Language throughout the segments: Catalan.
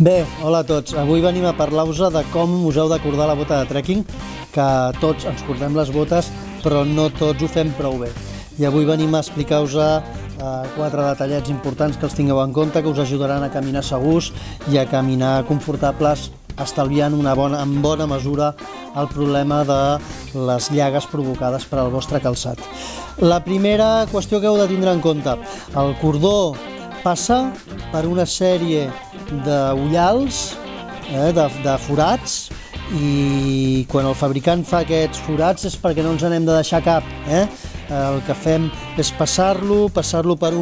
Bé, hola a tots. Avui venim a parlar-vos de com us heu d'acordar la bota de trekking, que tots ens cordem les botes, però no tots ho fem prou bé. I avui venim a explicar-vos 4 detallets importants que els tingueu en compte, que us ajudaran a caminar segurs i a caminar confortables, estalviant en bona mesura el problema de les llagues provocades per al vostre calçat. La primera qüestió que heu de tindre en compte: el cordó passa per una sèrie d'ullals, de forats, i quan el fabricant fa aquests forats és perquè no ens n'hem de deixar cap. El que fem és passar-lo per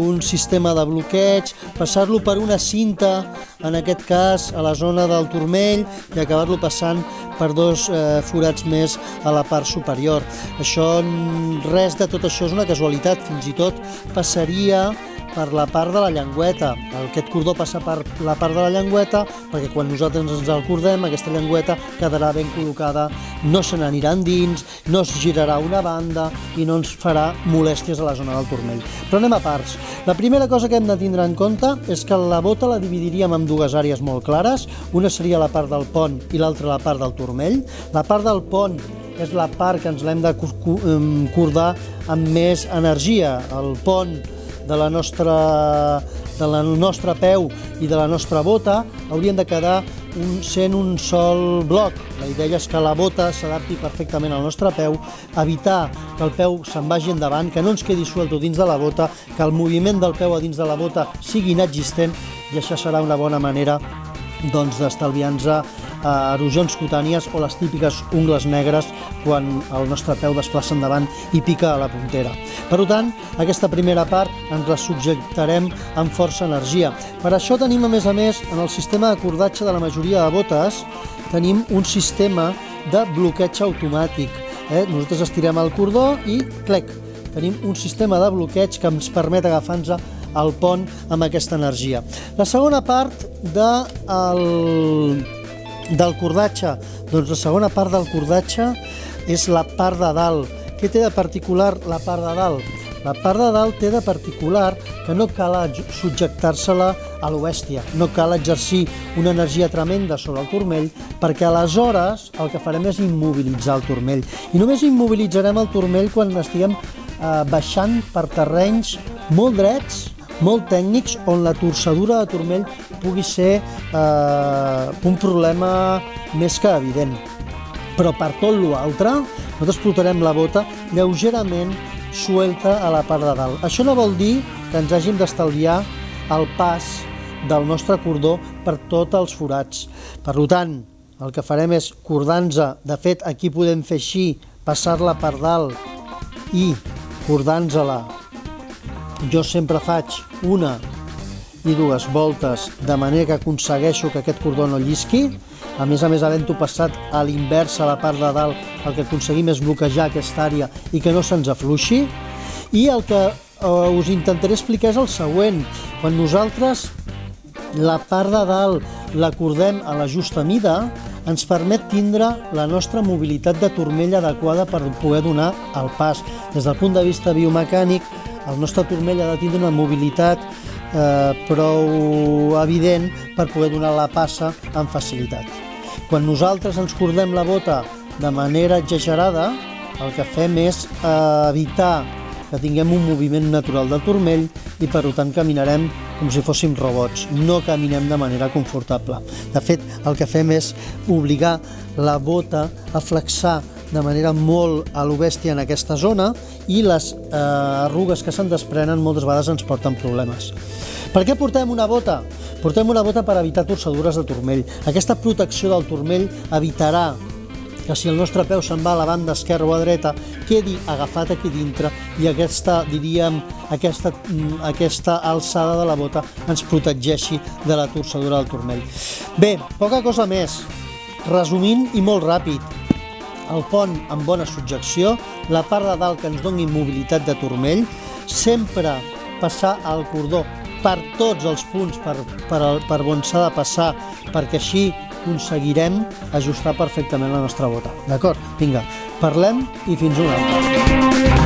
un sistema de bloqueig, passar-lo per una cinta, en aquest cas a la zona del turmell, i acabar-lo passant per dos forats més a la part superior. Res de tot això és una casualitat, fins i tot passaria per la part de la llengüeta. Aquest cordó passa per la part de la llengüeta perquè quan nosaltres ens el cordem, aquesta llengüeta quedarà ben col·locada, no se n'anirà endins, no es girarà a una banda i no ens farà molèsties a la zona del turmell. Però anem a parts. La primera cosa que hem de tindre en compte és que la bota la dividiríem en dues àrees molt clares. Una seria la part del pont i l'altra la part del turmell. La part del pont és la part que ens l'hem de cordar amb més energia. El pont del nostre peu i de la nostra bota haurien de quedar sent un sol bloc. La idea és que la bota s'adapti perfectament al nostre peu, evitar que el peu se'n vagi endavant, que no ens quedi suelto dins de la bota, que el moviment del peu a dins de la bota sigui inexistent, i això serà una bona manera d'estalviar-nos erosions cutànies o les típiques ungles negres quan el nostre peu desplaça endavant i pica a la puntera. Per tant, aquesta primera part ens la subjectarem amb força energia. Per això tenim, a més, en el sistema de cordatge de la majoria de botes, tenim un sistema de bloqueig automàtic. Nosaltres estirem el cordó i, clec, tenim un sistema de bloqueig que ens permet agafar-nos al pont amb aquesta energia. La segona part del cordatge, doncs la segona part del cordatge és la part de dalt. Què té de particular la part de dalt? La part de dalt té de particular que no cal subjectar-se-la a lo bèstia, no cal exercir una energia tremenda sobre el turmell, perquè aleshores el que farem és immobilitzar el turmell. I només immobilitzarem el turmell quan estiguem baixant per terrenys molt drets, molt tècnics, on la torcedura de turmell pugui ser un problema més que evident. Però per tot l'altre, nosaltres portarem la bota lleugerament suelta a la part de dalt. Això no vol dir que ens hàgim d'estalviar el pas del nostre cordó per tots els forats. Per tant, el que farem és cordar-nos. De fet, aquí podem fer així, passar-la per dalt i cordar-nos-la. Jo sempre faig una i dues voltes de manera que aconsegueixo que aquest cordó no llisqui. A més, havent-ho passat a l'invers, a la part de dalt, el que aconseguim és bloquejar aquesta àrea i que no se'ns afluixi. I el que us intentaré explicar és el següent. Quan nosaltres la part de dalt la cordem a la justa mida, ens permet tindre la nostra mobilitat de turmell adequada per poder donar el pas. Des del punt de vista biomecànic, el nostre turmell ha de tindre una mobilitat prou evident per poder donar la passa amb facilitat. Quan nosaltres ens cordem la bota de manera exagerada, el que fem és evitar que tinguem un moviment natural del turmell i, per tant, caminarem com si fóssim robots, no caminem de manera confortable. De fet, el que fem és obligar la bota a flexar de manera molt a lo bèstia en aquesta zona, i les arrugues que se'n desprenen moltes vegades ens porten problemes. Per què portem una bota? Portem una bota per evitar torcedures de turmell. Aquesta protecció del turmell evitarà que, si el nostre peu se'n va a la banda esquerra o a dreta, quedi agafat aquí dintre i aquesta alçada de la bota ens protegeixi de la torcedura del turmell. Bé, poca cosa més. Resumint i molt ràpid, el pont amb bona subjecció, la part de dalt que ens doni mobilitat de turmell, sempre passar el cordó per tots els punts per on s'ha de passar, perquè així aconseguirem ajustar perfectament la nostra bota. D'acord? Vinga, parlem i fins una altra.